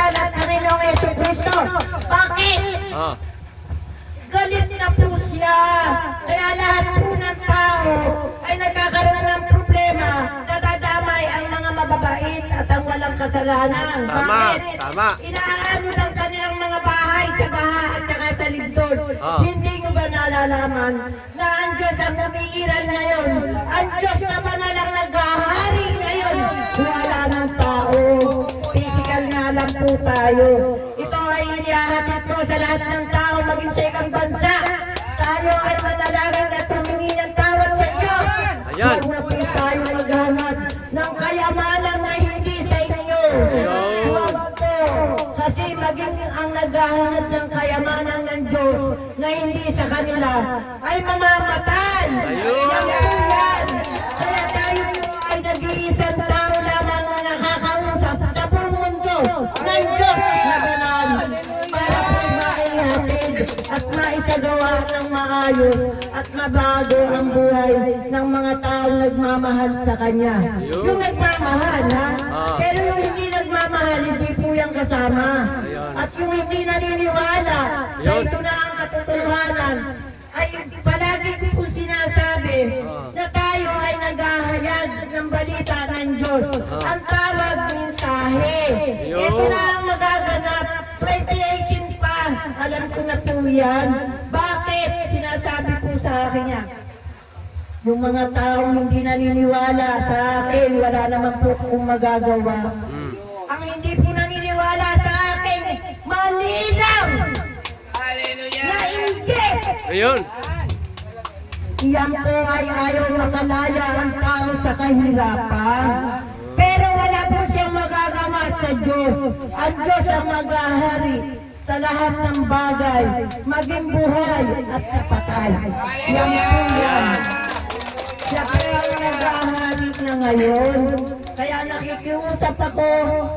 banal at Panginoong Jesucristo. Bakit? Galit na po siya. Kaya lahat po ng tao ay nagkakaroon ng problema. Nadadamay ang mga mababait at ang walang kasalanan. Bakit? Tama. Inaano ng kanilang mga bahay sa baha at saka sa lindol. Hindi nyo ba nalalaman na ang Diyos ang umiiral ngayon? Ang Diyos na banal ang naghahari ngayon. Wala ng tao. Physical nga lang po tayo. Ito ay inihahatid ko sa lahat ng tao maging sa ibang bansa. Tayo ay manalangin at humingi ng tawad sa Diyos. Huwag na po tayo maghanap ng kayamanan na hindi sa inyo. Huwag po. Kasi maging ang naghahanap ng kayamanan ng Diyos na hindi sa kanila ay mamamatay. Yan po yan. Kaya tayo po ay nag-iisang tao lamang na nakakausap sa buong mundo ng Diyos na banal para po maihatid at maisagawa ng maayos at mabago ang buhay ng mga taong nagmamahal sa Kanya. Yung nagmamahal, ha? Pero yung hindi nagmamahal, hindi po yung kasama. At yung hindi naniniwala na ito na ang katotohanan, ay palagi ko pong sinasabi na tayo ay naghahayag ng balita ng Diyos. Ang tawag mensahe. Ito na ang magaganap. 2018 pa. Alam ko na po yan. Bakit? Sinasabi po sa akin yan. Yung mga taong hindi naniniwala sa akin, wala naman po akong magagawa. Ang hindi po naniniwala sa akin, malinaw! Na hindi! Ayun. Iyan po ay ayaw makalaya ang tao sa kahirapan. Pero wala po siyang magagawa sa Diyos. Ang Diyos ang maghahari sa lahat ng bagay, maging buhay at sa patay. Yan po yan. Siya po ang naghahari na ngayon. Kaya nakikiusap ako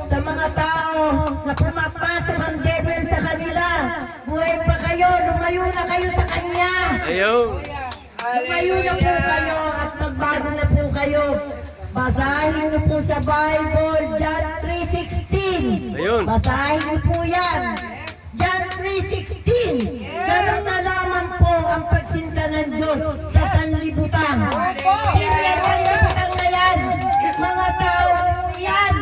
sa mga tao na pumapasok ang devil sa kanila. Buhay pa kayo, lumayo na kayo sa Kanya. Ayun. Lumayo na po kayo at magbago na po kayo. Basahin niyo po sa Bible, John 3:16. Ayun. Basahin niyo po yan. John 3:16. Ganun na lamang po ang pagsinta ng Diyos sa sanlibutan. Hindi sanlibutan na yan. Mga tao po yan.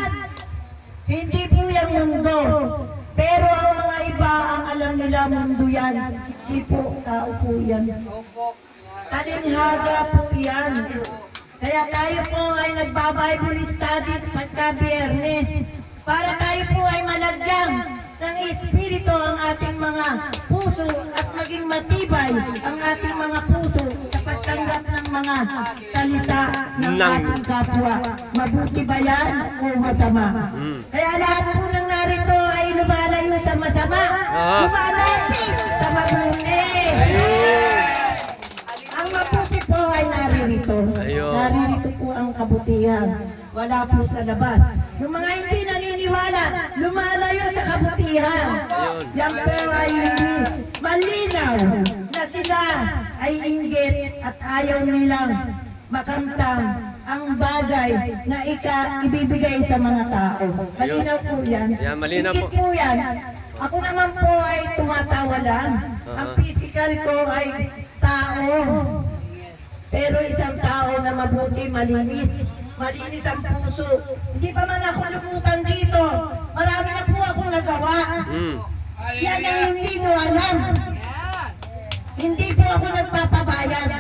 Hindi po yan mundo. Pero ang mga iba ang alam nila mundo yan. Hindi po tao po yan. Talinhaga po yan. Kaya tayo po ay nagba-Bible study pagka Biyernes. Para tayo po ay malagyan ng Espiritu ang ating mga puso at maging matibay ang ating mga puso sa pagtanggap ng mga salita ng ating kapwa. Mabuti ba yan o masama? Kaya lahat po ng narito ay lumalayo sa masama. Lumalapit sa mabuti. Ang mabuti po ay naririto. Naririto po ang kabutihan. Wala po sa labas. Yung mga hindi naniniwala, lumalayo sa kabutihan. Yan po ay hindi malinaw na sila ay inggit at ayaw nilang makamtang ang bagay na ibibigay sa mga tao. Malinaw po yan. Malinaw po. Inggit po yan. Ako naman po ay tumatawa lang. Ang physical ko ay tao. Pero isang tao na mabuti, malinis. Malinis ang puso. Hindi pa man ako lumutan dito. Marami na po akong nagawa. Yan ang hindi mo alam. Hindi po ako nagpapabayad.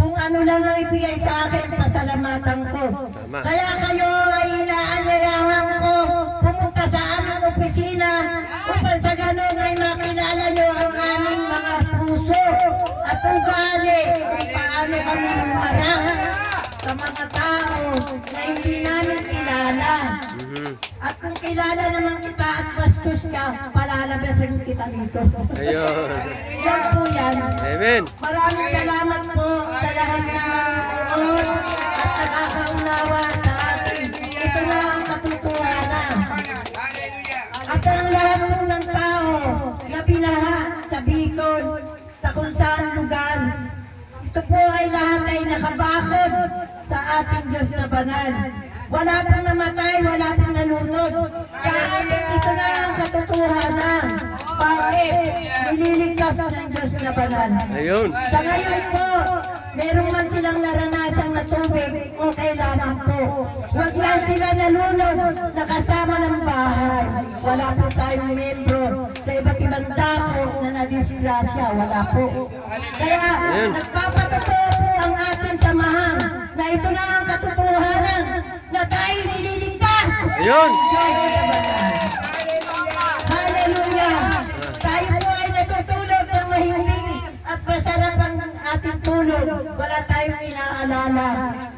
Kung ano lang ang ibigay sa akin, pasalamatan ko. Kaya kayo ay inaanyayahan ko pumunta sa aming opisina upang sa ganun ay makilala nyo ang aming mga puso at ugali kung paano kami humarap sa mga tao na hindi namin kilala. At kung kilala naman kita at bastos ka, palalabasin kita dito. Ayun. Yan po yan. Amen. Maraming salamat po sa lahat ng nanonood at nakakaunawa sa atin. Ito na ang katotohanan. At ang lahat po ng tao na binaha sa Bicol, sa kung saan lugar, ito po ay lahat ay nakabakod sa ating Diyos na banal. Wala pong namatay, wala pong nalunod. Sa atin ito ligtas ng Diyos na banal. Ayun. Sa ngayon po, meron man silang naranasang na tubig, okay lamang po. Huwag lang sila nalulog na kasama ng bahay. Wala po tayong membro sa iba't ibang dako na nadisgrasya. Wala po. Kaya nagpapatotoo po ang ating samahan na ito na ang katotohanan na tayo nililigtas. Ayun. Hallelujah! Tayo po ay natutulog ng mahimbing at masarap ang ating tulog. Wala tayong inaalala.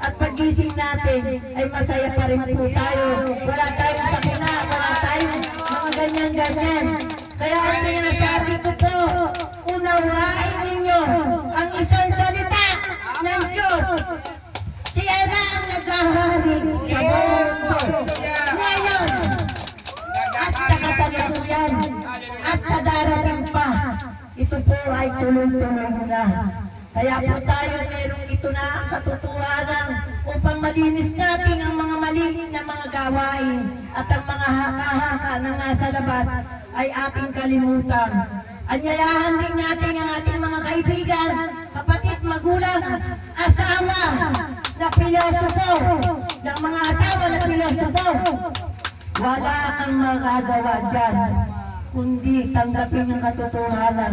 At pagising natin ay masaya pa rin po tayo. Wala tayong sakuna, wala tayong mga ganyan-ganyan. Kaya ang sinasabi ko po, unawain ninyo ang isang salita ng Diyos. Siya na ang naghahari sa mundo. Ngayon, at sa kasalukuyan, at sa darating pa, ito po ay tuloy-tuloy na. Kaya po tayo merong ito na ang katotohanan upang malinis natin ang mga mali na mga gawain at ang mga haka-haka na nasa labas ay ating kalimutan. Anyayahan din natin ang ating mga kaibigan, kapatid, magulang, asawa na pilosopo, ng mga asawa na pilosopo. Wala kang magagawa dyan, kundi tanggapin ang katotohanan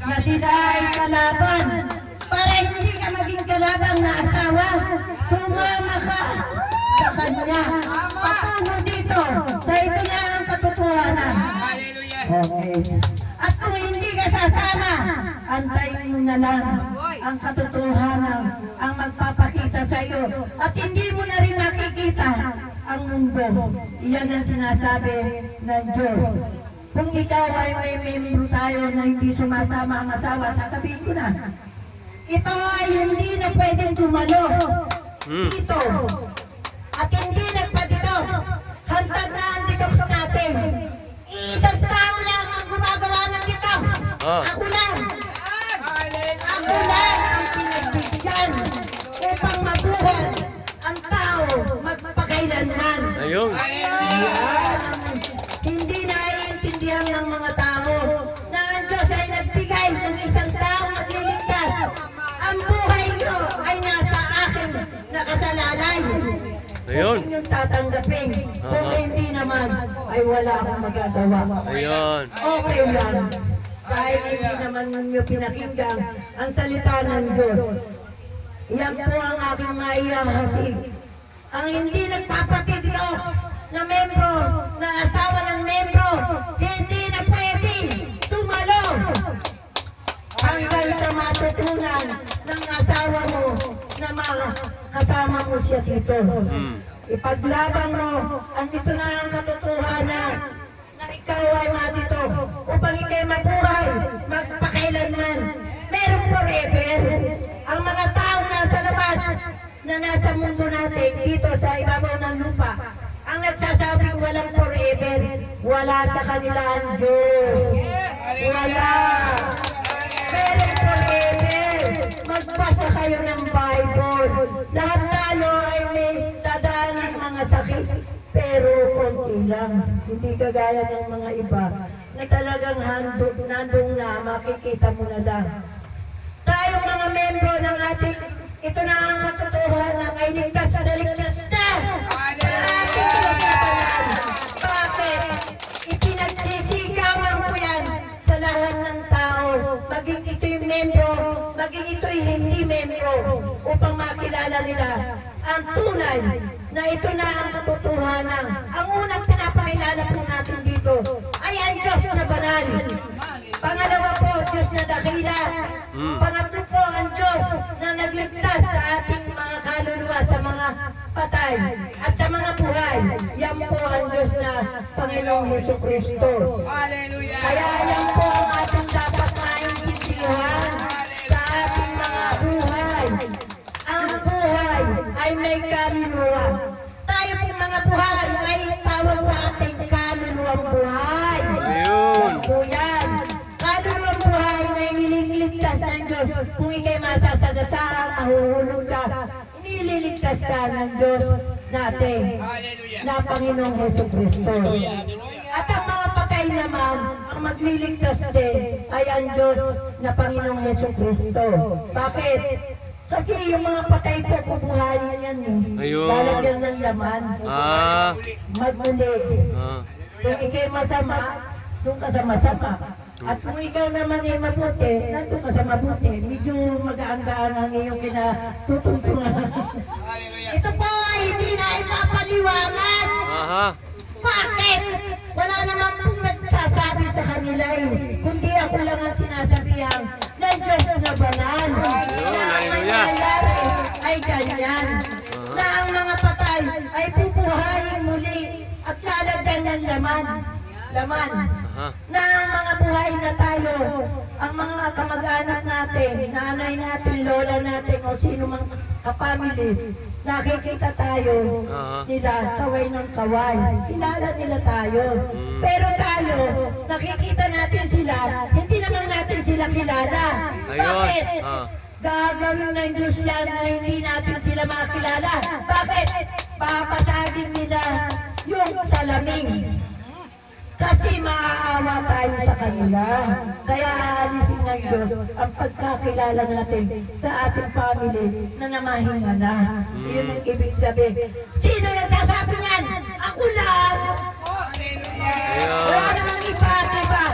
na sila ay kalaban. Para hindi ka maging kalaban na asawa, sumama ka sa kanya. Patungo dito, sa ito na ang katotohanan. Okay. At kung hindi ka sasama, antayin mo na lang ang katotohanan ang magpapakita sa iyo. At hindi mo na rin makikita ang mundo. Iyan ang sinasabi ng Diyos. Kung ikaw ay may membro tayo na hindi sumasama ang asawa, sasabihin ko na, ito ay hindi na pwedeng tumalo dito. At hindi nagpadito. Hantad na ang detox natin. Isang tao lang ang gumagawa ng detox. Ako lang. Ako lang ang pinagbigyan upang mabuhay ang tao magpakailanman. Ayun. Hindi naiintindihan ng mga tao na ang Diyos ay nagbigay ng isang tao magliligtas. Ang buhay nyo ay nasa akin nakasalalay. Ayun. Kung yung tatanggapin, kung hindi naman, ay wala akong magagawa. Ayun. Okay yan. Dahil hindi naman ninyo pinakinggan ang salita ng Diyos. Yan po ang aking maiyahasig. Ang hindi nagpapatidlo na membro, na asawa ng membro, hindi na pwedeng tumalo hanggang sa matutunan ng asawa mo na kasama mo siya dito. Ipaglaban mo ang ito na ang katotohanan na ikaw ay matito upang ikay mabuhay, magpakailanman. Meron forever. Ang mga tao nasa labas na nasa mundo natin dito sa ibabaw ng lupa, ang nagsasabing walang forever, wala sa kanila ang Diyos. Wala. Meron forever. Magbasa kayo ng Bible. Lahat tayo ay may dadaan ng mga sakit, pero konti lang. Hindi kagaya ng mga iba na talagang nandong na, makikita mo na lang. Tayo mga membro ng ating, ito na ang katotohanan, ay ligtas na ligtas na. Bakit? Ipinagsisigawan ko yan sa lahat ng tao, maging ito'y membro, maging ito'y hindi membro, upang makilala nila ang tunay na ito na ang katotohanan. Ang unang pinapakilala po natin dito ay ang Diyos na banal. Pangalawa po, Diyos na dakila. Pangatlo po, ang Diyos na nagligtas sa ating mga kaluluwa, sa mga patay at sa mga buhay. Yan po ang Diyos na Panginoong Jesucristo. Kaya yan po ang ating dapat maintindihan sa ating mga buhay. Ang buhay ay may kaluluwa. Tayo pong mga buhay ay tawag sa ating kaluluwang buhay. Ayun. Po yan. Kaluluwang buhay na iniligtas ng Diyos. Kung ikay masasagasaan, mahuhulog ka, inililigtas ka ng Diyos natin na Panginoong Jesucristo. At ang mga patay patay naman, ang magliligtas din ay ang Diyos na Panginoong Heso Kristo. Bakit? Kasi yung mga patay po, pupuhayin yan eh. Ayun. Lalagyan ng laman. Magmuli. Kung ikay masama, doon ka sa masama. At kung ikaw naman ay mabuti, nandun ka sa mabuti. Medyo magaan-gaan ang iyong kinatutuntungan. Ito po ay hindi na ipapaliwanag. Bakit? Wala naman pong nagsasabi sa kanila eh. Kundi ako lang ang sinasabihan ng Diyos na banal. Na ang nangyayari ay ganyan. Na ang mga patay ay pupuhayin muli at lalagyan ng laman. Na ang mga buhay na tayo, ang mga kamag-anak natin, nanay natin, lola natin, o sino mang kapamilya, nakikita tayo nila kaway ng kaway. Kilala nila tayo. Pero tayo, nakikita natin sila, hindi naman natin sila kilala. Bakit? Gagawin ng Diyos yan na hindi natin sila makilala. Bakit? Papasagin nila yung salaming. Kasi maaawa tayo sa kanila. Kaya aalisin ng Diyos ang pagkakilala natin sa ating family na namahinga na. Yun ang ibig sabihin. Sino nagsasabi niyan? Ako lang! Wala namang iba, diba?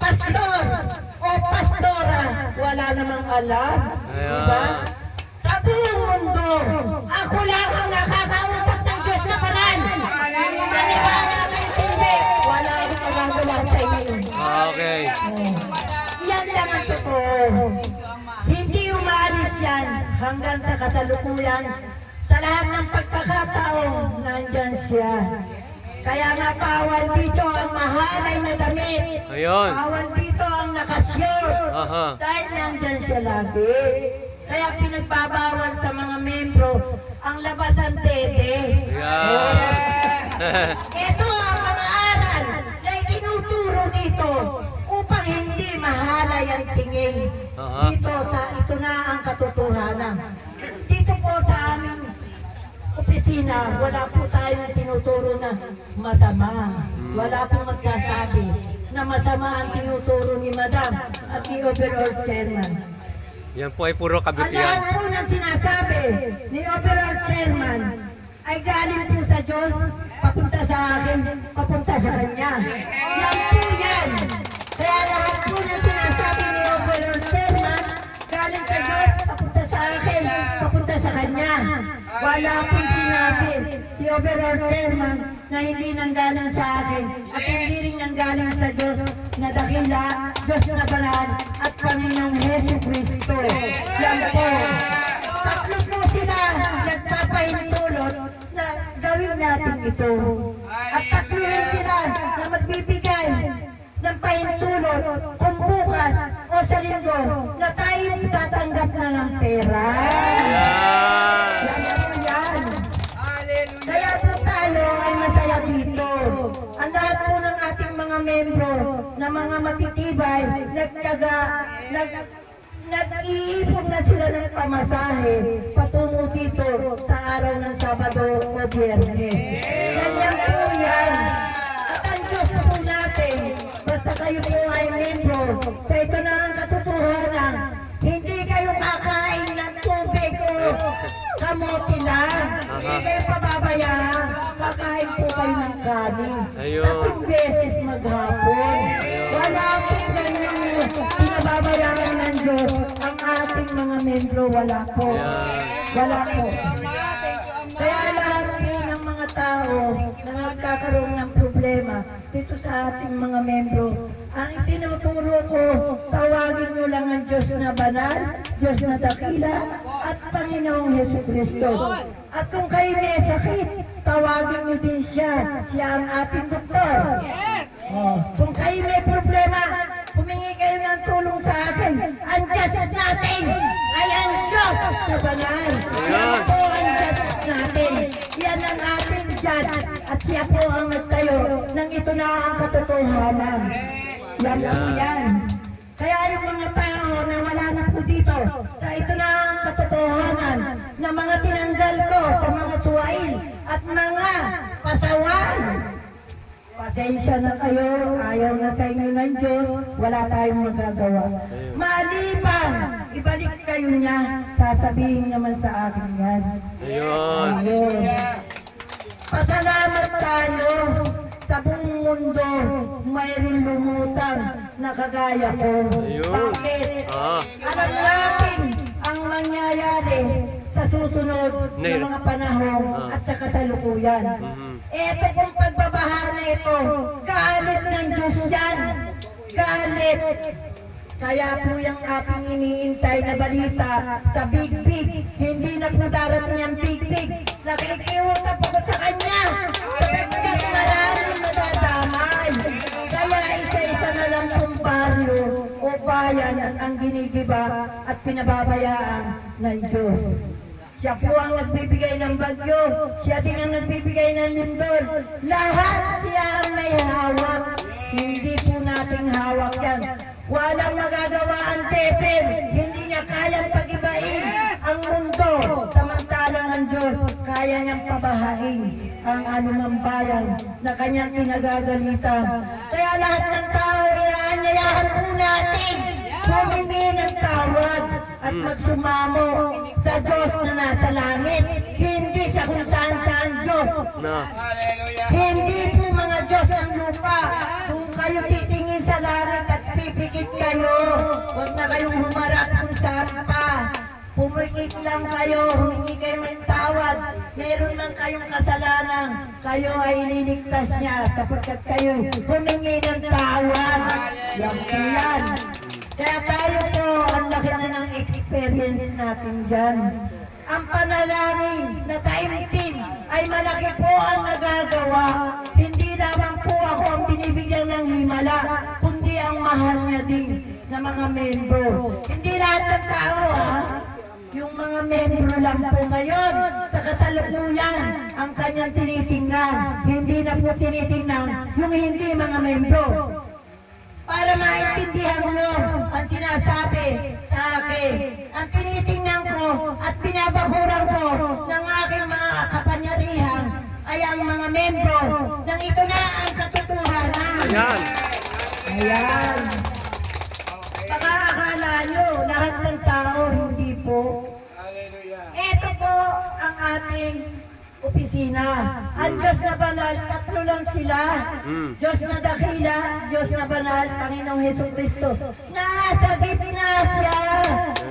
Pastor o pastora, wala namang alam. Diba? Sa buong mundo, ako lang ang nakakausap ng Diyos na banal. Naniwala ng hindi. Wala akong magagawa sa inyo. Okay. Yan lang ang totoo. Hindi umalis yan hanggang sa kasalukuyan. Sa lahat ng pagkakataon, nandyan siya. Kaya nga bawal dito ang mahalay na damit. Ayun. Bawal dito ang nakasyon. Dahil nandyan siya lagi. Kaya pinagbabawal sa mga membro ang labasan dede. Ito ang mga aral na itinuturo dito upang hindi mahalay ang tingin. Ito na ang katotohanan. Dito po sa aming opisina, wala po tayong tinuturo na masama. Wala po magsasabi na masama ang tinuturo ni Madam at ni Overall Chairman. Yan po ay puro Ang lahat kabutihan. po ng sinasabi ni Overall Chairman ay galing po sa Diyos, papunta sa akin, papunta sa Kanya. Yan po yan. Kaya lahat po ng sinasabi ni Overall Chairman, galing sa Diyos, papunta sa akin, papunta sa Kanya. Wala pong sinabi si Overall Chairman na hindi nanggaling sa akin at hindi rin nanggaling sa Diyos na dakila, Diyos na banal at Panginoong Heso Kristo. Yan po. Tatlo po sila nagpapahintulot na gawin natin ito. At tatlo rin sila na magbibigay ng pahintulot kung bukas o sa linggo na tayo tatanggap na ng pera. Yan po yan. Kaya po tayo ay masaya dito. Ang lahat po ng ating mga membro na mga matitibay, nag-iipon na sila ng pamasahe patungo dito sa araw ng Sabado o Biyernes. Ganyan po yan. At ang Diyos po natin, basta kayo po ay membro, sa ito na ang katotohanan, hindi kayo kakain ng tubig o kamote lang. Hindi kayo pababayaan, kakain po kayo ng kanin. Tatlong beses maghapon. Wala po ganyan pinababayaran ng Diyos ang ating mga membro. Wala po. Wala po. Kaya lahat po ng mga tao na nagkakaroon ng problema dito sa ating mga membro, ang itinuturo ko, tawagin nyo lang ang Diyos na banal, Diyos na dakila, at Panginoong Heso Kristo. At kung kayo may sakit, tawagin nyo din siya. Siya ang ating doktor. Kung kayo may problema, humingi kayo ng tulong sa akin. Ang Diyos natin ay ang Diyos na banal. Yan po ang Diyos natin. Yan ang ating Diyos. At siya po ang nagtayo nang ito na ang katotohanan. Yan po yan. Kaya yung mga tao na wala na po dito, sa ito na ang katotohanan na mga tinanggal ko sa mga suwail at mga pasawan. Pasensya na kayo, ayaw na sa inyo ng Diyos, wala tayong magagawa. Maliban, ibalik kayo niya, sasabihin naman sa akin yan. Ayun. Ayun. Pasalamat tayo sa buong mundo, mayroon lumutang na kagaya ko. Ayun. Bakit? Ah. Alam natin ang mangyayari sa susunod na mga panahon at sa kasalukuyan. Mhm. Ito pong pagbabaha na ito, galit ng Diyos yan. Galit. Kaya po yung ating iniintay na balita sa Big Big, hindi na po darating yung Big Big. Nakikiusap po sa kanya. Sapagkat maraming nadadamay. Kaya isa-isa na lang pong baryo o bayan ang ginigiba at pinababayaan ng Diyos. Siya po ang nagbibigay ng bagyo. Siya din ang nagbibigay ng lindol. Lahat siya ang may hawak. Hindi po nating hawak yan. Walang magagawa ang tepel. Hindi niya kayang pag-ibain ang mundo. Samantalang ang Diyos, kaya niyang pabahain ang anumang bayan na kanyang pinagagalitan. Kaya lahat ng tao, inaanyayahan po natin. Humingi ng tawad at magsumamo sa Diyos na nasa langit. Hindi sa kung saan-saan Diyos. Na. Hindi po mga Diyos ng lupa. Kung kayo titingin sa langit at pipikit kayo, huwag na kayong humarap kung saan pa. Pumikit lang kayo, humingi kayo ng tawad. Meron lang kayong kasalanan, kayo ay ililigtas niya sapagkat kayo humingi ng tawad. Yan po yan. Kaya tayo po, ang laki na ng experience natin dyan. Ang panalangin na taimtim ay malaki po ang nagagawa. Hindi lamang po ako ang binibigyan ng himala, kundi ang mahal niya din sa mga membro. Hindi lahat ng tao, ha? Yung mga membro lang po ngayon sa kasalukuyan ang kanyang tinitingnan. Hindi na po tinitingnan yung hindi mga membro. Para maintindihan nyo ang sinasabi sa akin. Ang tinitingnan ko at binabakuran ko ng aking mga kapangyarihan ay ang mga membro ng ito na ang katotohanan. Ayan. Ayan. Baka akala nyo lahat ng tao, hindi po. Ito po ang ating opisina. Ang Diyos na banal, tatlo lang sila. Diyos na dakila, Diyos na banal, Panginoong Hesus Kristo. Nasa gitna siya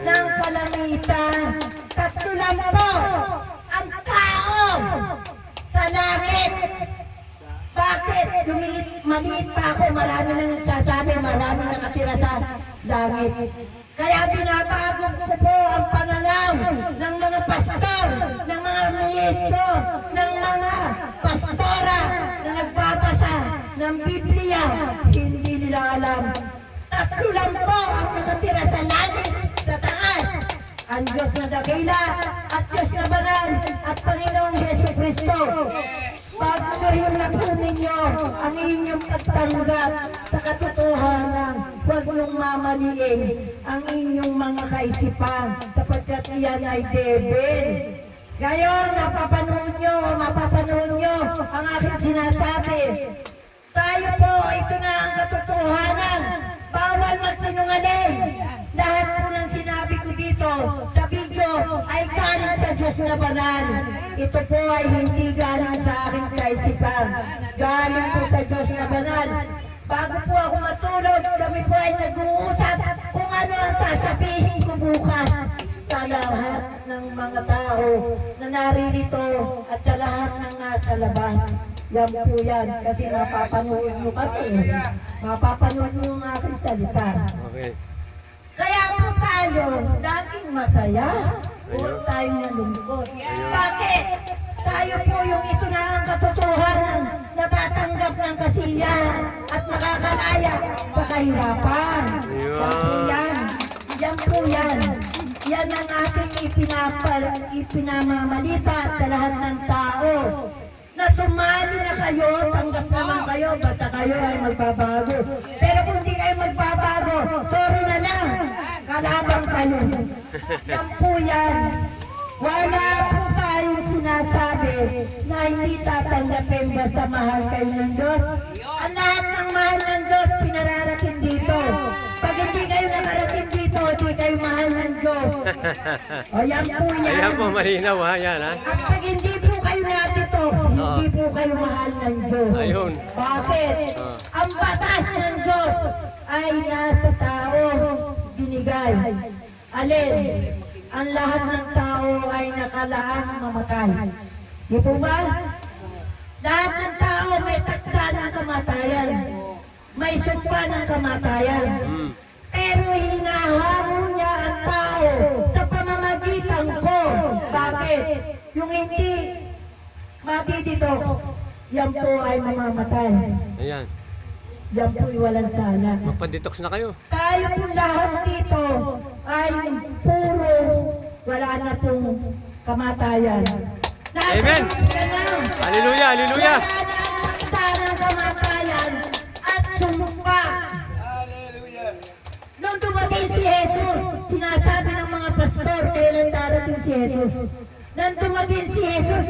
ng kalangitan. Tatlo lang po ang tao sa langit. Bakit? Maliit pa ako, marami na nagsasabi, marami nakatira sa langit. Kaya binabago ko po ang pananaw ng mga pastor, ng mga ministro, ng mga pastora na nagbabasa ng Biblia. Hindi nila alam. Tatlo lang po ang nakatira sa langit, sa taas. Ang Diyos na dakila at Diyos na banal at Panginoong Hesus Kristo. Pagkuhin na po ninyo ang inyong pagtanggap sa katotohanan. Huwag niyong mamaliin ang inyong mga kaisipan sapagkat iyan ay devil. Ngayon, mapapanood nyo ang aking sinasabi. Tayo po, ito na ang katotohanan. Bawal magsinungaling. Lahat po ng sinabi ko dito sa video ay galing sa Diyos na banal. Ito po ay hindi galing sa aking kaisipan. Galing po sa Diyos na banal. Bago po ako matulog, kami po ay nag-uusap kung ano ang sasabihin ko bukas sa lahat ng mga tao na naririto at sa lahat ng nasa labas. Yan po yan, kasi mapapanood nyo kami. Mapapanood nyo ang aking salita. Okay. Kaya po tayo, laging masaya. Huwag tayong nalungkot. Bakit? Tayo po yung ito na ang katotohanan, natatanggap ng kasiyahan at makakalaya sa kahirapan. Yan po yan. Yan po yan. Yan ang ating ipinamamalita sa lahat ng tao. Na sumali na kayo, tanggap naman kayo, basta kayo ay magbabago. Pero kung hindi kayo magbabago, sorry na lang, kalabang kayo. Yan po yan. Wala po tayong sinasabi na hindi tatanggapin basta mahal kayo ng Diyos O yan po yan. Ayan po, malinaw ha, yan ha. At pag hindi po kayo natito, hindi po kayo mahal ng Diyos. Ayun. Bakit? Ah. Ang batas ng Diyos ay nasa tao binigay. Alin? Ang lahat ng tao ay nakalaang mamatay. Di po ba? Lahat ng tao may takda ng kamatayan. May sumpa ng kamatayan. Mm. Pero hinahamon niya ang tao sa pamamagitan ko. Bakit? Yung hindi matitito, yan po ay mamamatay. Ayan. Yan po ay walang sala. Magpa-detox na kayo. Tayo po lahat dito ay puro wala na pong kamatayan. Amen. Hallelujah, hallelujah. Wala na ang takda ng kamatayan at sumpa. Nung dumating si Jesus, sinasabi ng mga pastor, kailan darating si Jesus? Nung dumating si Jesus,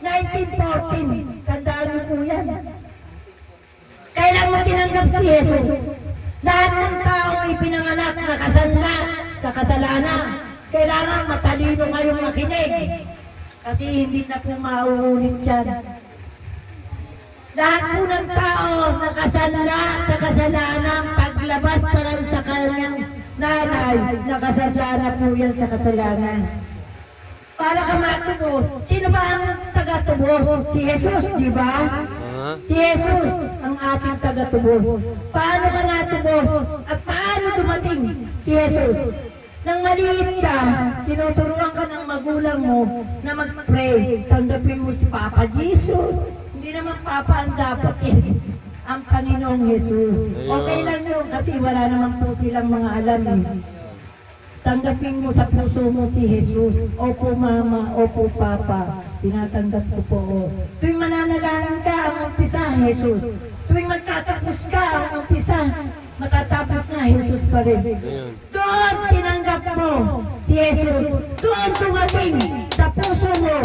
1914, tandaan mo po yan. Kailan mo tinanggap si Jesus? Lahat ng tao ay pinanganak na kasala sa kasalanan. Kailangan matalino ngayong makinig. Kasi hindi na po mauulit yan. Lahat po ng tao nakasala sa kasalanan, paglabas pa lang sa kanyang nanay, nakasala na po yan sa kasalanan. Para ka matubos, sino ba ang taga-tubos? Si Jesus, di ba? Ah. Si Jesus ang ating taga-tubos. Paano ka natubos? At paano dumating si Jesus? Nang maliit ka, tinuturuan ka ng magulang mo na mag-pray. Tanggapin mo si Papa Jesus. Hindi naman Papa ang dapat eh. Ang Panginoong Jesus. Okay lang yun kasi wala naman po silang mga alam eh. Tanggapin mo sa puso mo si Jesus. Opo Mama, opo Papa. Tinatanggap ko po. Tuwing mananalangin ka, ang umpisa, Jesus. Tuwing magtatapos ka, ang umpisa, matatapos na, Jesus pa rin. Ayun. Doon tinanggap mo si Jesus. Doon tumating sa puso mo